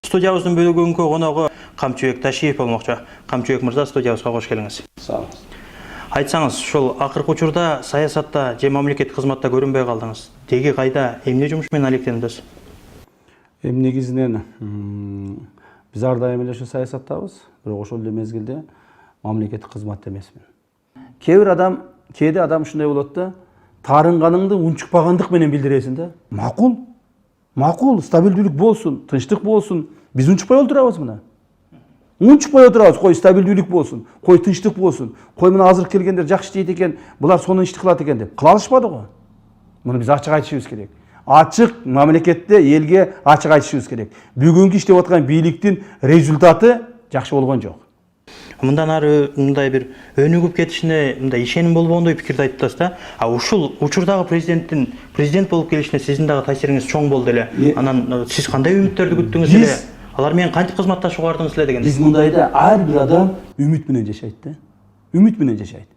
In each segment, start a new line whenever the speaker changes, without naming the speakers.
Студиябыздын бүгүнкү коногу Камчыбек Ташиев болмокчу. Камчыбек мырза, студиябызга кош келиңиз.
Сау.
Айтсаңыз, ушул акыркы учурда саясатта же мамлекеттик кызматта көрүнбөй калдыңыз. Деги кайда эмне жумуш менен алектендиңиз?
Негизинен биз ар дайым эле ушу саясаттабыз, бирок ошол эле мезгилде мамлекеттик кызматта эмесмин. Кээде адам ушундай болот да, таарынганыңды унчукпагандык менен билдиресиң да. Макул, стабилдүүлүк болсун, тынчтык болсун. Биз унчукпай отурабыз мына. Унчукпай отурабыз, кой стабилдүүлүк болсун, кой тынчтык болсун. Кой мына азыр келгендер жакшы иштейт экен, булар сонун ишти кылат экен деп. Кыла алышпады го. Муну биз ачык айтышыбыз керек. Ачык мамлекетте элге ачык айтышыбыз керек. Бүгүнкү иштеп аткан бийликтин результаты жакшы болгон жок.
Мындан ары мындай бир өнүгүп кетишине, мындай ишеним болбогондой пикирди айтып атасыз да. Ушул учурдагы президент болуп келишине сиздин дагы таасириңиз чоң болду эле. Анан сиз кандай үмүттөрдү күттүңүз эле? Алар менен кантип кызматташууга бардыңыз эле деген.
Биз мындайда ар бир адам үмүт менен жашайт да. Үмүт менен жашайт.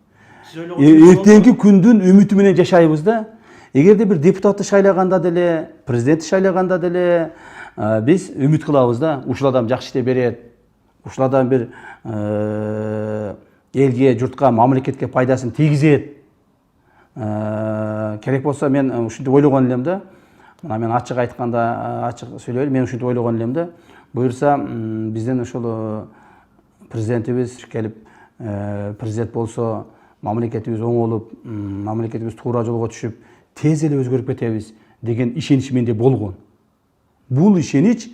Эртеңки күндүн үмүтү менен жашайбыз да. Эгерде бир депутатты шайлаганда деле, президентти шайлаганда деле биз үмүт кылабыз да. Ушул адам жакшы иштеп берет. Ушул адам бир элге, журтка, мамлекетке пайдасын тийгизет. Керек болсо мен ушинтип ойлогон элем да. Мына мен ачык айтканда, ачык сүйлөйүн, мен ушинтип ойлогон элем да. Буюрса бизден ошол президентибиз келип президент болсо, мамлекетибиз оңолуп, мамлекетибиз туура жолго түшүп, тез эле өзгөрүп кетебиз деген ишенич менде болгон. Бул ишенич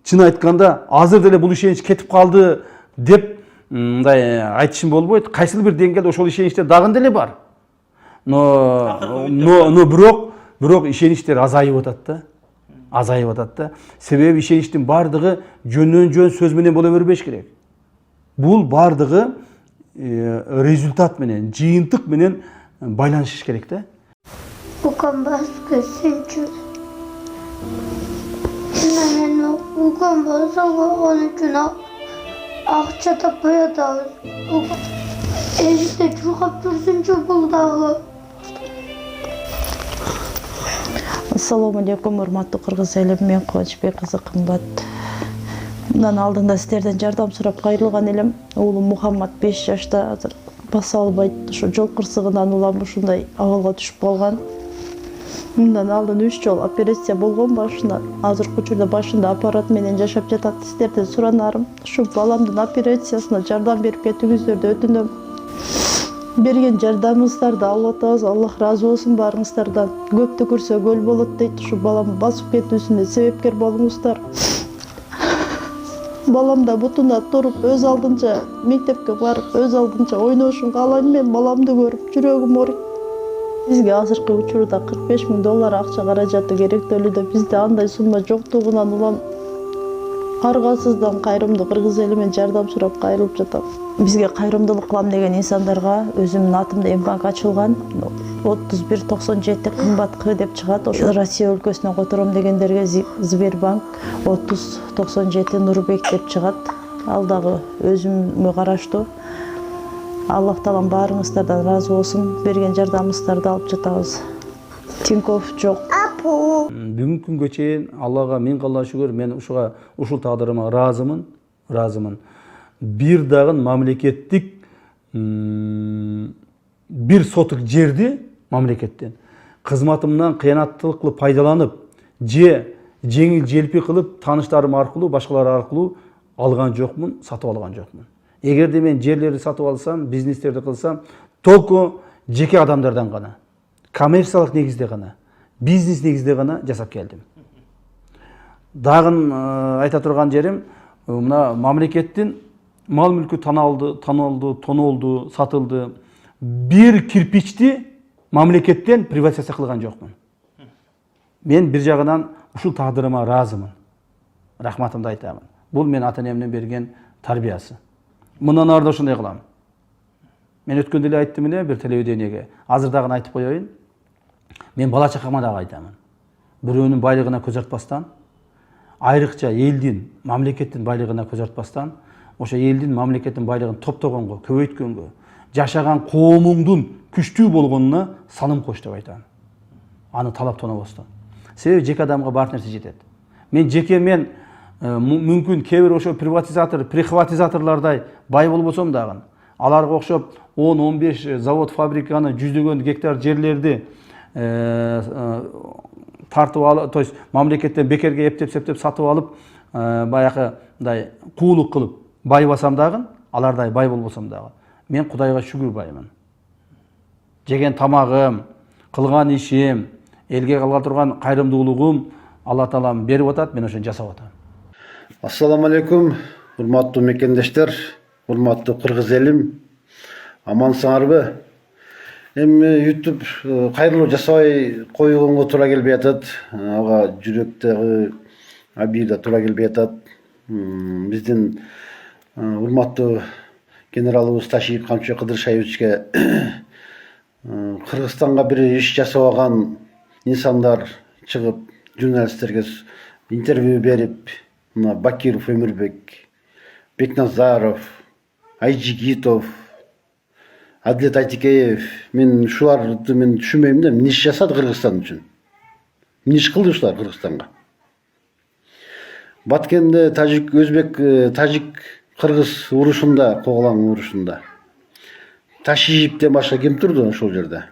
чын айтканда азыр деле бул ишенич кетип калды деп мындай айтышым болбойт. Кайсыл бир деңгээлде ошол ишеничтер дагы деле бар. Но бирок ишеничтер азайып атат да. Азайып атат да. Себеби ишеничтин бардыгы жөндөн жөн сөз менен боло бербеш керек. Бул бардыгы результат менен, жыйынтык менен байланышыш керек да.
Укам баскы сенчу. Мен укам баскы onun için akça tapaya da. Erişte çukap dursunca buldağı.
Assalamu alaikum, урматтуу кыргыз элим, мен Кубанычбек кызы Кымбат. Мындан алдында сиздерден жардам сурап кайрылган элем. Уулум Мухаммад 5 жашта, азыр баса албайт. Ушу жол кырсыгынан улам ушундай абалга түшүп калган. Мындан алдын 3 жол операция болгон башында. Азыркы учурда башында аппарат менен жашап жатат. Сиздерден суранарым, ушу баламдын операциясына жардам берип кетиңиздерди өтүнөм. Берген жардамыңыздарды алып атабыз, Аллах разы болсун барыңыздардан. Көптү көрсө көл болот дейт, ушу баламды басып кетүүсүнө себепкер болуңуздар. Балам да бутуна туруп, өз алдынча мектепке барып, өз алдынча ойношун каалайм, мен баламды көрүп жүрөгүм ооруйт. Бизге азыркы учурда $45,000 акча каражаты керектөлүүдө, бизде андай сумма жоктугунан улам аргасыздан кайрымдуу кыргыз эли менен жардам сурап кайрылып жатам. Бизге кайрымдуулук кылам деген инсандарга өзүмдүн атымда банк ачылган. 3197 Кымбат К деп чыгат. Ошо Россия өлкөсүнөн котором дегендерге Сбербанк 3097 Нурбек деп чыгат. Ал дагы өзүмө караштуу. Аллах таалам баарыңыздардан разы болсун. Берген жардамыңыздарды алып жатабыз. Тинькофф жок.
Бүгүнкү күнгө чейин Аллага миң калла шүгүр, мен ушул тагдырыма ыраазымын. Бир дагы мамлекеттик бир сотук жерди мамлекеттен кызматымдан кыянаттуулук кылып пайдаланып, же жеңил желпи кылып тааныштарым аркылуу, башкалар аркылуу алган жокмун, сатып алган жокмун. Эгерде мен жерлерди сатып алсам, бизнестерди кылсам, толку жеке адамдардан гана, коммерциялык негизде гана, бизнес негизде гана жасап келдим. Дагы айта турган жерим, мына мамлекеттин мал мүлкү тонолду, сатылды. Бир кирпичти мамлекеттен приватизация кылган жокмун. Мен бир жагынан ушул тагдырыма ыраазымын. Рахматымды айтамын. Бул мен ата-энемден берген тарбиясы. Мындан ары да ошондой кылам. Мен өткөндө эле айттым эле бир телевидениеге. Азыр дагы айтып коеюн. Мен бала чакама дагы айтамын. Бирөөнүн байлыгына көз артпастан, айрыкча элдин, мамлекеттин байлыгына көз артпастан, ошо элдин, мамлекеттин байлыгын топтогонго, көбөйткөнгө, жашаган коомуңдун күчтүү болгонуна салым кош деп айтам. Аны талап тонобостон. Себеби жеке адамга бар нерсе жетет. Мен мүмкүн кээ бир ошо прихватизаторлордой бай болбосом дагы аларга окшоп 10-15 завод фабриканы жүздөгөн гектар жерлерди тартып алып, то есть мамлекеттен бекерге эптеп сатып алып, баягыдай куулук кылып байбасам дагы, алардай бай болбосом дагы, мен Кудайга шүгүр баймын. Жеген тамагым, кылган ишим, элге кыла турган кайрымдуулугум Алла Таалам берип атат, мен ошону жасап атам.
Ассаламу алейкум, урматтуу мекендештер, урматтуу кыргыз элим, амансыңарбы? Эми YouTube кайрылуу жасабай койгонго туура келбей атат. Ага жүрөктөгү абийир да туура келбей атат. Биздин урматтуу генералыбыз Ташиев Камчы Кыдыршаевичке Кыргызстанга бир иш жасабаган инсандар чыгып, журналисттерге интервью берип, мына Бакиров Өмүрбек, Бекназаров, Айжигитов, Адлет Айтикеев, мен шуларды мен түшүнбөйм да, эмне иш жасады Кыргызстан үчүн? Эмне иш кылды ушулар Кыргызстанга? Баткенде тажик, өзбек, тажик, кыргыз урушунда, Коголаң урушунда Ташиевден башка ким турду ошол жерде?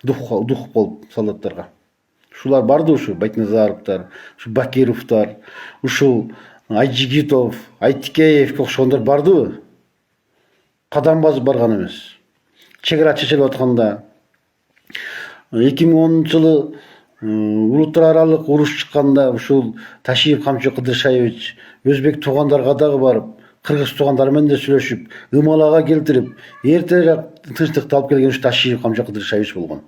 Дух болуп солдаттарга. Шулар барды ушу Бекназаровтар, ушу Бакировтар, ушул Айжигитов, Айтикеев окшогондор бардыбы? Кадам басып барган эмес. Чек ара чечилип атканда 2010-жылы улуттар аралык уруш чыкканда ушул Ташиев Камчы Кыдыршаевич өзбек туугандарга дагы барып, кыргыз туугандар менен да сүйлөшүп, ымалага келтирип, эртерээк тынчтыкты алып келген ушу Ташиев Камчы Кыдыршаевич болгон.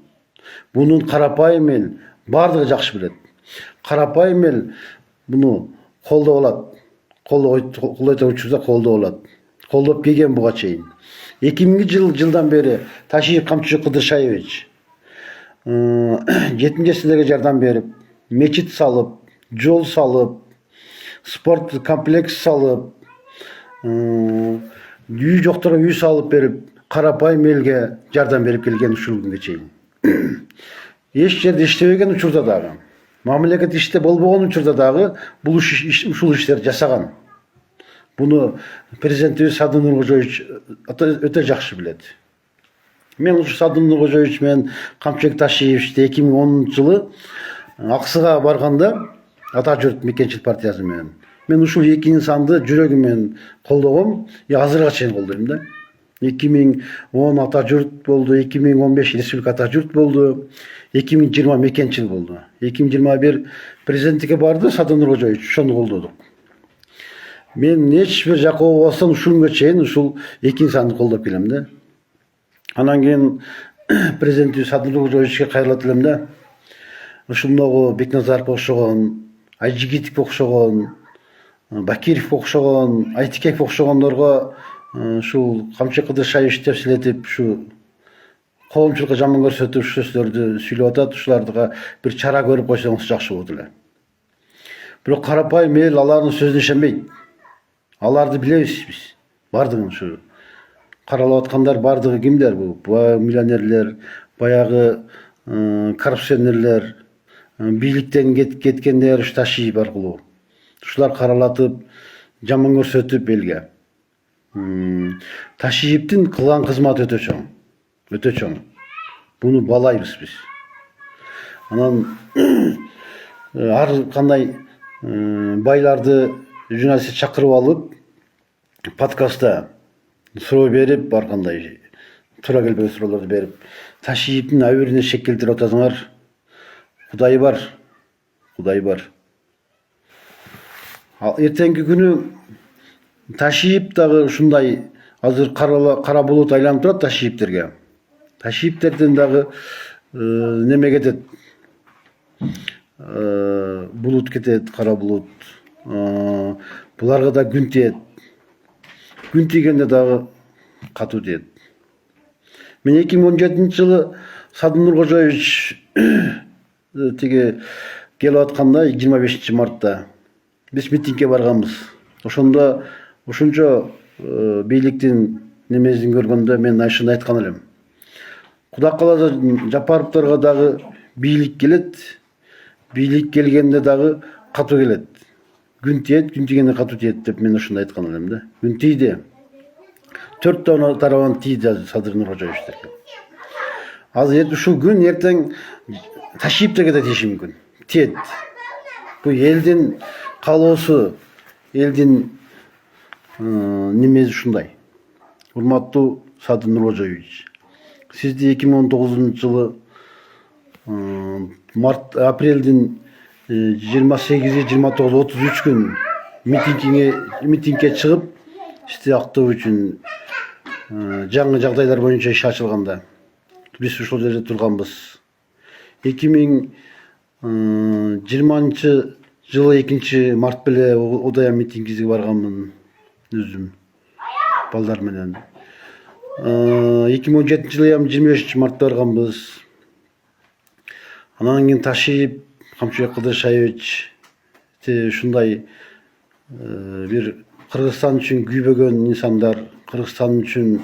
Бунун карапайым эл бардыгы жакшы билет. Карапайым эл буну колдоп алат. Колдойт учурда колдоп алат. Колдоп келген буга чейин. 2000-жылдан бери Ташиев Камчы Кыдыршаевич 7-синдерге жардам берип, мечит салып, жол салып, спорт комплекс салып, үй жокторго үй салып берип, карапайым элге жардам берип келген ушул күнгө чейин. Эч жерде иштебеген учурда дагы, мамлекет иште болбогон учурда дагы бул ушул иштерди жасаган. Буну президентибиз Садыр Нуркожоевич өтө жакшы билет. Мен ушу Садыр Нуркожоевич менен Камчыбек Ташиевичти 2010-жылы Аксыга барганда Ата-Журт мекенчилик партиясы менен мен ушул эки инсанды жүрөгүм менен колдогом, азырга чейин колдойм да. 2010 Ата-Журт болду, 2015 Республика Ата-Журт болду, 2020 мекенчилик болду. 2021 президенттикке барды Садыр Нуркожоевич, ошону колдодук. Мен эч бир жакка болбостон ушул күнгө чейин ушул эки инсанды колдоп келем да. Анан кийин президентибиз Садыр Нуркожоевичке кайрылат элем да. Ушундагы Бекназаровго окшогон, Айжигитовго окшогон, Бакировго окшогон, Айтикеевге окшогондорго ушул Камчы Кыдыршаевич деп силетип, ушу коомчулукка жаман көрсөтүп, ушу сөздөрдү сүйлөп атат. Ушуларга бир чара көрүп койсоңуз жакшы болот эле. Бирок карапайым эл алардын сөзүнө ишенбейт. Аларды билебиз биз. Бардыгын ушу каралып аткандар бардыгы кимдер бул? Миллионерлер, баягы коррупционерлер, бийликтен кеткендер ушу Ташиев аркылуу. Ушулар каралатып, жаман көрсөтүп элге. Ташиевдин кылган кызматы өтө чоң. Өтө чоң. Буну балайбыз биз. Анан ар кандай байларды журналистти чакырып алып, подкастта суроо берип, ар кандай туура келбеген суроолорду берип, Ташиевдин абийирине шек келтирип атасыңар. Кудай бар. Кудай бар. Ал эртеңки күнү Ташиев дагы ушундай азыр кара булут айланып турат Ташиевтерге. Ташиевтерден дагы неме кетет? Булут кетет, кара булут. Буларга да күн тиет. Күн тийгенде дагы катуу тиет. Мен 2017-жылы Садыр Нуркожоевич тиги келип атканда 25 мартта биз митингге барганбыз. Ошондо ушунчо бийликтин немесин көргөндө мен ушуну айткан элем. Кудай кааласа Жапаровторго дагы бийлик келет. Бийлик келгенде дагы катуу келет. күн тиет, күн тигенде катуу тиет деп мен ушундай айткан элем да. Күн тийди. 4 тарабан тийди Садыр Нуркожоевичтерге. Азыр ушул күн эртең Ташиевтерге да тиеши мүмкүн. Тиет. Бул элдин каалоосу, элдин немеси ушундай. Урматтуу Садыр Нуркожоевич, сизди 2019 жылы апрелдин 28-29 33 күн митингге чыгып ишти актоо үчүн жаңы жагдайлар боюнча иш ачылганда биз ушул жерде турганбыз. 2020 жылы 2 март беле Удая митингиге барганмын өзүм балдар менен. 2017 жылы 25 мартта барганбыз. Анан кийин Ташиев Камчыбек Кыдыршаевич ушундай бир Кыргызстан үчүн күйбөгөн инсандар, Кыргызстан үчүн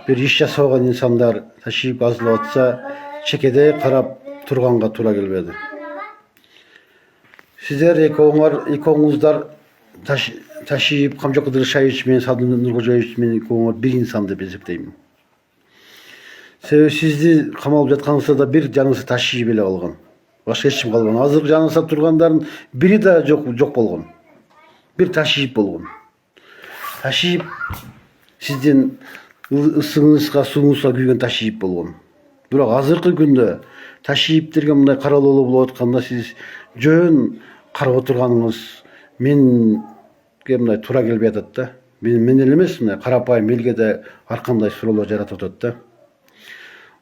бир иш жасабаган инсандар Ташиев азылып атса, чекеде карап турганга туура келбеди. Сиздер экөөңүздөр Ташиев, Камчыбек Кыдыршаевич менен Садыр Нуркожоевич менен экөөңөр бир инсан деп эсептейм. Себеби сизди камалып жатканыңызда да бир жаныңызда Ташиев эле калган. Башка эч ким калган. Азыр жаныңызда тургандардын бири да жок болгон. Бир Ташиев болгон. Ташиев сиздин ысыңызга, сууңузга күйгөн Ташиев болгон. Бирок азыркы күндө Ташиевтерге мындай каралоолуу болуп атканда сиз жөн карап отурганыңыз менге мындай туура келбей атат да. Мен эле эмес, мындай карапайым элге да ар кандай суроолор жаратып атат да.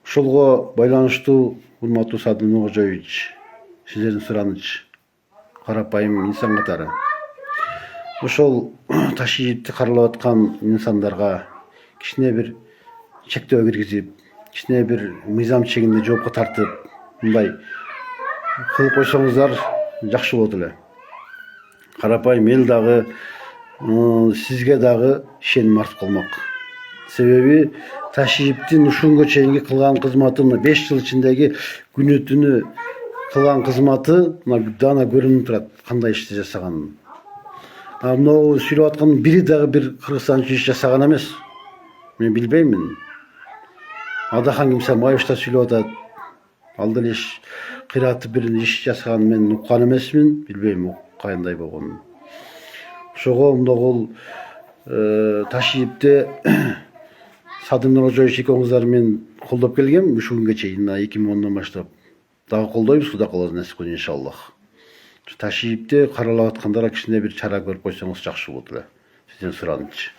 Ошолго байланыштуу урматтуу Садыр Нуркожоевич, сиздердин сураныч карапайым инсан катары ошол Ташиевди каралап аткан инсандарга кичине бир чектөө киргизип, кичине бир мыйзам чегинде жоопко тартып, мындай кылып койсоңуздар жакшы болот эле. Карапайым эл дагы сизге дагы ишеним артып калмак. Себеби Ташиевдин ушунга чейинки кылган кызматы, 5 жыл ичиндеги күнү түнү кылган кызматы дана көрүнүп турат, кандай ишти жасаганын. Могу сүйлөп аткан бири дагы бир Кыргызстан үчүн иш жасаган эмес. Мен билбеймин. Адахан Кимсарбаев да сүйлөп атат. Ал деле кыйратып бир иш жасаганын мен уккан эмесмин, билбейм кандай болгонун. Ошого мындагыл Ташиевди Садыр Нуркожоевич экөөңүздөр мен колдоп келгем ушул күнгө чейин, 2010 баштап. Дагы колдойбуз, Кудай кааласа насип иншаллах. Ташиевди каралап аткандарга кичине бир чара көрүп койсоңуз жакшы болот эле. Сизден сураныч.